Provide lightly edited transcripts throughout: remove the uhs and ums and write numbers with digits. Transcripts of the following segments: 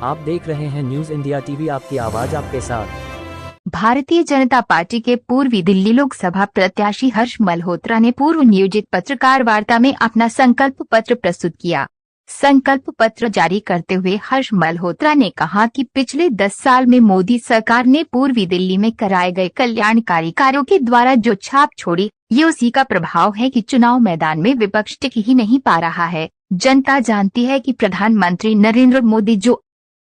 आप देख रहे हैं न्यूज इंडिया टीवी, आपकी आवाज आपके साथ। भारतीय जनता पार्टी के पूर्वी दिल्ली लोकसभा प्रत्याशी हर्ष मल्होत्रा ने पूर्व नियोजित पत्रकार वार्ता में अपना संकल्प पत्र प्रस्तुत किया। संकल्प पत्र जारी करते हुए हर्ष मल्होत्रा ने कहा कि पिछले 10 साल में मोदी सरकार ने पूर्वी दिल्ली में कराए गए कल्याणकारी कार्यों के द्वारा जो छाप छोड़ी, ये उसी का प्रभाव है कि चुनाव मैदान में विपक्ष टिक ही नहीं पा रहा है। जनता जानती है कि प्रधानमंत्री नरेंद्र मोदी जो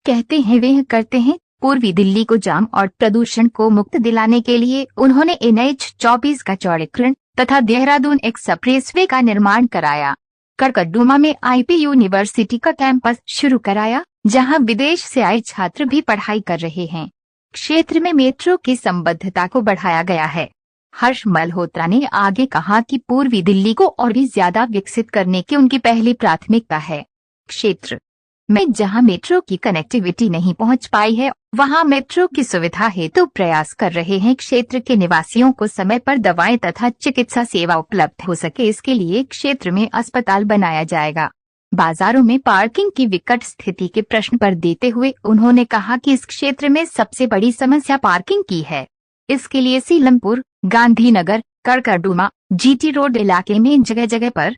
कहते हैं वे करते हैं। पूर्वी दिल्ली को जाम और प्रदूषण को मुक्त दिलाने के लिए उन्होंने NH-24 का चौड़ीकरण तथा देहरादून एक्सप्रेसवे का निर्माण कराया। करकटडुमा में IP यूनिवर्सिटी का कैंपस शुरू कराया, जहां विदेश से आए छात्र भी पढ़ाई कर रहे हैं। क्षेत्र में मेट्रो की संबद्धता को बढ़ाया गया है। हर्ष मल्होत्रा ने आगे कहा कि पूर्वी दिल्ली को और भी ज्यादा विकसित करने की उनकी पहली प्राथमिकता है। क्षेत्र में जहां मेट्रो की कनेक्टिविटी नहीं पहुंच पाई है, वहां मेट्रो की सुविधा हेतु प्रयास कर रहे हैं। क्षेत्र के निवासियों को समय पर दवाएं तथा चिकित्सा सेवा उपलब्ध हो सके, इसके लिए क्षेत्र में अस्पताल बनाया जाएगा। बाजारों में पार्किंग की विकट स्थिति के प्रश्न पर देते हुए उन्होंने कहा कि इस क्षेत्र में सबसे बड़ी समस्या पार्किंग की है। इसके लिए सीलमपुर, गांधीनगर, करकटडुमा, GT रोड इलाके में जगह जगह पर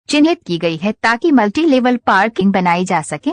चिन्हित की गई है ताकि मल्टी लेवल पार्किंग बनाई जा सके।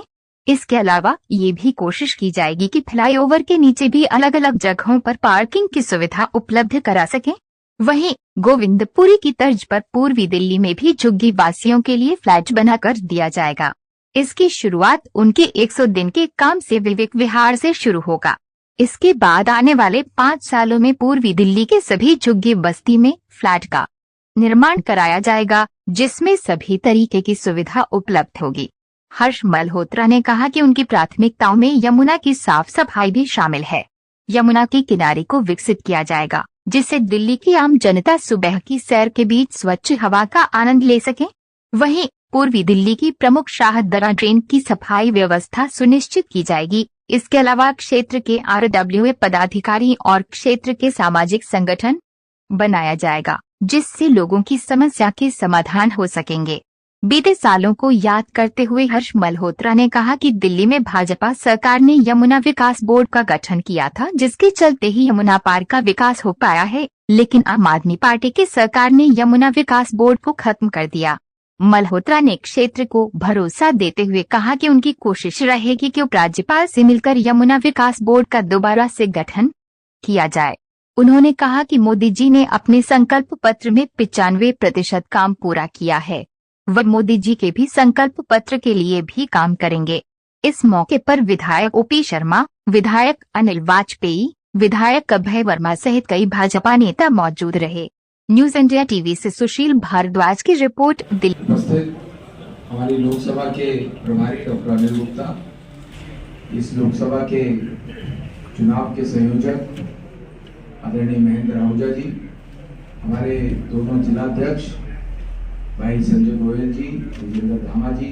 इसके अलावा ये भी कोशिश की जाएगी कि फ्लाईओवर के नीचे भी अलग अलग जगहों पर पार्किंग की सुविधा उपलब्ध करा सके। वहीं गोविंदपुरी की तर्ज पर पूर्वी दिल्ली में भी झुग्गी वासियों के लिए फ्लैट बनाकर दिया जाएगा। इसकी शुरुआत उनके 100 दिन के काम से विवेक विहार से शुरू होगा। इसके बाद आने वाले 5 सालों में पूर्वी दिल्ली के सभी झुग्गी बस्ती में फ्लैट का निर्माण कराया जाएगा, जिसमें सभी तरीके की सुविधा उपलब्ध होगी। हर्ष मल्होत्रा ने कहा कि उनकी प्राथमिकताओं में यमुना की साफ सफाई भी शामिल है। यमुना के किनारे को विकसित किया जाएगा, जिससे दिल्ली की आम जनता सुबह की सैर के बीच स्वच्छ हवा का आनंद ले सके। वहीं पूर्वी दिल्ली की प्रमुख शाहदरा ड्रेन की सफाई व्यवस्था सुनिश्चित की जाएगी। इसके अलावा क्षेत्र के RWA पदाधिकारी और क्षेत्र के सामाजिक संगठन बनाया जाएगा, जिससे लोगों की समस्या के समाधान हो सकेंगे। बीते सालों को याद करते हुए हर्ष मल्होत्रा ने कहा कि दिल्ली में भाजपा सरकार ने यमुना विकास बोर्ड का गठन किया था, जिसके चलते ही यमुना पार का विकास हो पाया है, लेकिन आम आदमी पार्टी की सरकार ने यमुना विकास बोर्ड को खत्म कर दिया। मल्होत्रा ने क्षेत्र को भरोसा देते हुए कहा कि उनकी कोशिश रहेगी कि उपराज्यपाल से मिलकर यमुना विकास बोर्ड का दोबारा से गठन किया जाए। उन्होंने कहा कि मोदी जी ने अपने संकल्प पत्र में 95% काम पूरा किया है। वह मोदी जी के भी संकल्प पत्र के लिए भी काम करेंगे। इस मौके पर विधायक OP शर्मा, विधायक अनिल वाजपेयी, विधायक अभय वर्मा सहित कई भाजपा नेता मौजूद रहे। न्यूज इंडिया टीवी से सुशील भारद्वाज की रिपोर्ट, दिल्ली। हमारी लोकसभा के प्रभारी डॉक्टर अनिल गुप्ता, इस लोकसभा के चुनाव के संयोजक आदरणीय महेंद्र आहूजा जी, हमारे दोनों जिलाध्यक्ष भाई संजय गोयल जी, विजेंद्र धामा जी,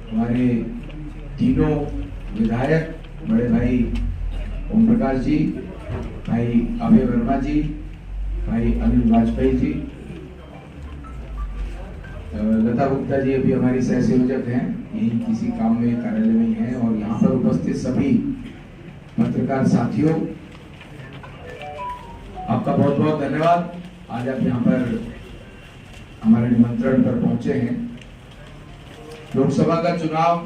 हमारे तीनों विधायक बड़े भाई ओम प्रकाश जी, भाई अभय वर्मा जी, भाई अनिल वाजपेयी जी, लता गुप्ता जी अभी हमारी सह संयोजक हैं, यही किसी काम में कार्यालय में हैं, और यहाँ पर उपस्थित सभी पत्रकार साथियों, आपका बहुत बहुत धन्यवाद। आज आप यहाँ पर हमारे निमंत्रण पर पहुंचे हैं। लोकसभा का चुनाव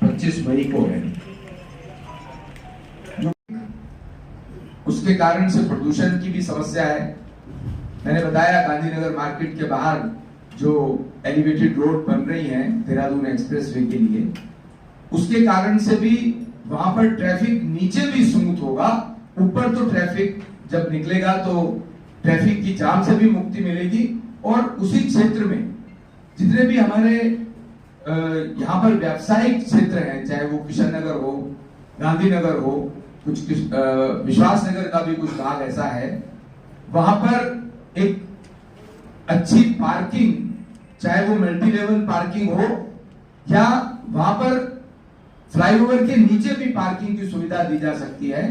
25 मई को है। उसके कारण से प्रदूषण की भी समस्या है। मैंने बताया गांधीनगर मार्केट के बाहर जो एलिवेटेड रोड बन रही है देहरादून एक्सप्रेसवे के लिए, उसके कारण से भी वहां पर ट्रैफिक नीचे भी स्मूथ होगा, ऊपर तो ट्रैफिक जब निकलेगा तो ट्रैफिक की जाम से भी मुक्ति मिलेगी। और उसी क्षेत्र में जितने भी हमारे यहाँ पर व्यावसायिक क्षेत्र हैं, चाहे वो किशन नगर हो, गांधीनगर हो, कुछ विश्वास नगर का भी कुछ भाग ऐसा है, वहां पर एक अच्छी पार्किंग, चाहे वो मल्टी लेवल पार्किंग हो या वहां पर फ्लाईओवर के नीचे भी पार्किंग की सुविधा दी जा सकती है,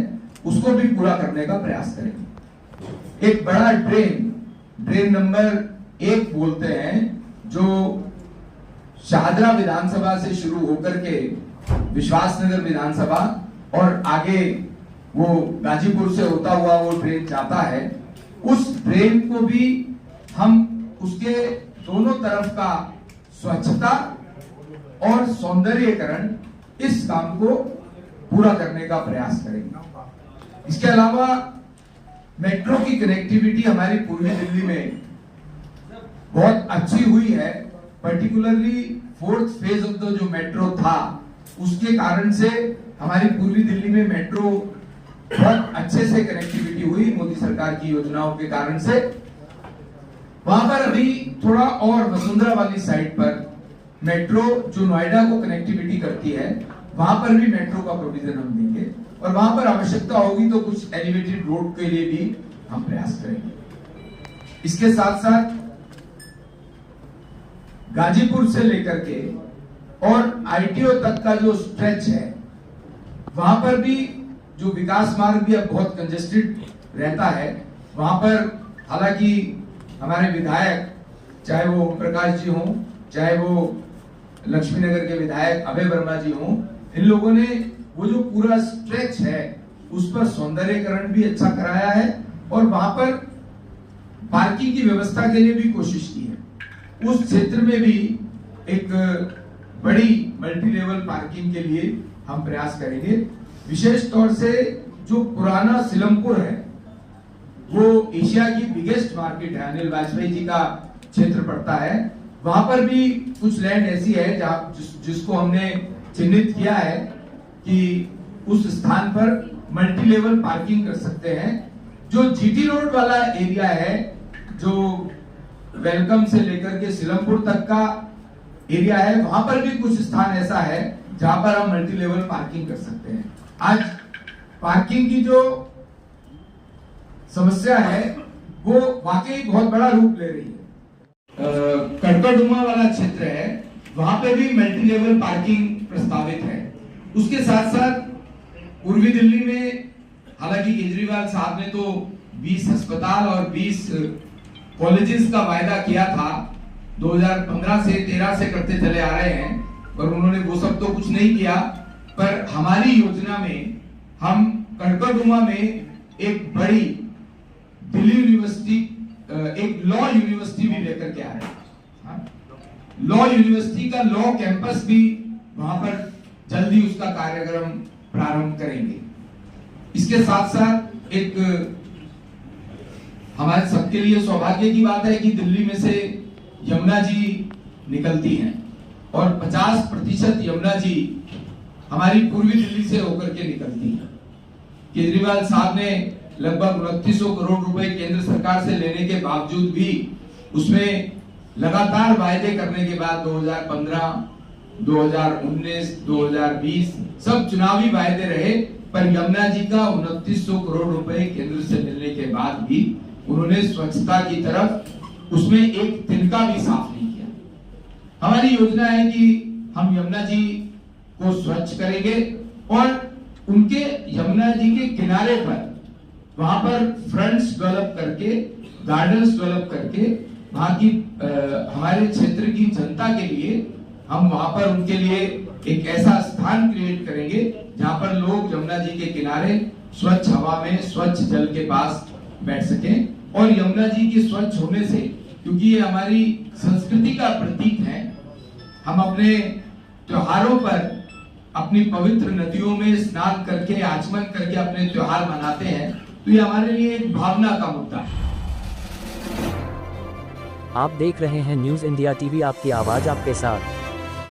उसको भी पूरा करने का प्रयास करेंगे। एक बड़ा ड्रेन नंबर 1 बोलते हैं, जो शाहदरा विधानसभा से शुरू होकर के विश्वासनगर विधानसभा और आगे वो गाजीपुर से होता हुआ वो ट्रेन जाता है, उस ट्रेन को भी हम उसके दोनों तरफ का स्वच्छता और सौंदर्यीकरण इस काम को पूरा करने का प्रयास करेंगे। इसके अलावा मेट्रो की कनेक्टिविटी हमारी पूर्वी दिल्ली में बहुत अच्छी हुई है। Particularly 4th phase of the जो मेट्रो था उसके कारण से हमारी पूर्वी दिल्ली में मेट्रो बहुत अच्छे से कनेक्टिविटी हुई मोदी सरकार की योजनाओं के कारण से। वहां पर अभी थोड़ा और वसुंधरा वाली साइड पर मेट्रो जो नोएडा को कनेक्टिविटी करती है वहां पर भी मेट्रो का प्रोविजन हम देंगे और वहां पर आवश्यकता होगी तो कुछ एलिवेटेड रोड के लिए भी हम प्रयास करेंगे। इसके साथ साथ गाजीपुर से लेकर के और आईटीओ तक का जो स्ट्रेच है वहां पर भी जो विकास मार्ग भी अब बहुत कंजेस्टेड रहता है, वहां पर हालांकि हमारे विधायक चाहे वो ओम प्रकाश जी हों, चाहे वो लक्ष्मी नगर के विधायक अभय वर्मा जी हों, इन लोगों ने वो जो पूरा स्ट्रेच है उस पर सौंदर्यीकरण भी अच्छा कराया है और वहां पर पार्किंग की व्यवस्था के लिए भी कोशिश की है। उस क्षेत्र में भी एक बड़ी मल्टी लेवल पार्किंग के लिए हम प्रयास करेंगे। विशेष तौर से जो पुराना सिलमपुर है वो एशिया की बिगेस्ट मार्केट है, अनिल वाजपेयी जी का क्षेत्र पड़ता है। वहां पर भी कुछ लैंड ऐसी है जहां जिसको हमने चिन्हित किया है कि उस स्थान पर मल्टी लेवल पार्किंग कर सकते हैं। जो जीटी रोड वाला एरिया है, जो वेलकम से लेकर के सिलमपुर तक का एरिया है, वहां पर भी कुछ स्थान ऐसा है जहां पर हम मल्टी लेवल पार्किंग कर सकते हैं। आज पार्किंग की जो समस्या है वो वाकई बहुत बड़ा रूप ले रही है। कड़कड़डुमा वाला क्षेत्र है, वहां पे भी मल्टी लेवल पार्किंग प्रस्तावित है। उसके साथ साथ पूर्वी दिल्ली में हालांकि केजरीवाल साहब ने तो 20 अस्पताल और 20 कॉलेजेस का वायदा किया था, 2015 से 13 से करते चले आ रहे हैं, पर उन्होंने वो सब तो कुछ नहीं किया। पर हमारी योजना में हम कड़कड़डुमा में एक बड़ी दिल्ली यूनिवर्सिटी, एक लॉ यूनिवर्सिटी भी लेकर के आ रहे हैं। लॉ यूनिवर्सिटी का लॉ कैंपस भी वहां पर जल्दी उसका कार्यक्रम प्रारंभ करेंगे। इसके साथ साथ एक हमारे सबके लिए सौभाग्य की बात है कि दिल्ली में से यमुना जी निकलती हैं और 50% यमुना जी हमारी पूर्वी दिल्ली से होकर के निकलती हैं। केजरीवाल साहब ने लगभग 2900 करोड़ रुपए केंद्र सरकार से लेने के बावजूद भी उसमें लगातार वायदे करने के बाद 2015, 2019, 2020 सब चुनावी वायदे रहे, पर यमुना जी का 2900 करोड़ रुपए केंद्र से मिलने के बाद भी उन्होंने स्वच्छता की तरफ उसमें एक तिनका भी साफ नहीं किया। हमारी योजना है कि हम यमुना जी को स्वच्छ करेंगे और उनके यमुना जी के किनारे पर वहां पर फ्रंट्स डेवलप करके, गार्डन्स डेवलप करके वहां की हमारे क्षेत्र की जनता के लिए हम वहां पर उनके लिए एक ऐसा स्थान क्रिएट करेंगे जहां पर लोग यमुना जी के किनारे स्वच्छ हवा में, स्वच्छ जल के पास बैठ सकें। और यमुना जी के स्वच्छ होने से, क्योंकि ये हमारी संस्कृति का प्रतीक है, हम अपने त्योहारों पर अपनी पवित्र नदियों में स्नान करके, आचमन करके अपने त्योहार मनाते हैं, तो ये हमारे लिए एक भावना का मुद्दा है। आप देख रहे हैं न्यूज़ इंडिया टीवी, आपकी आवाज आपके साथ।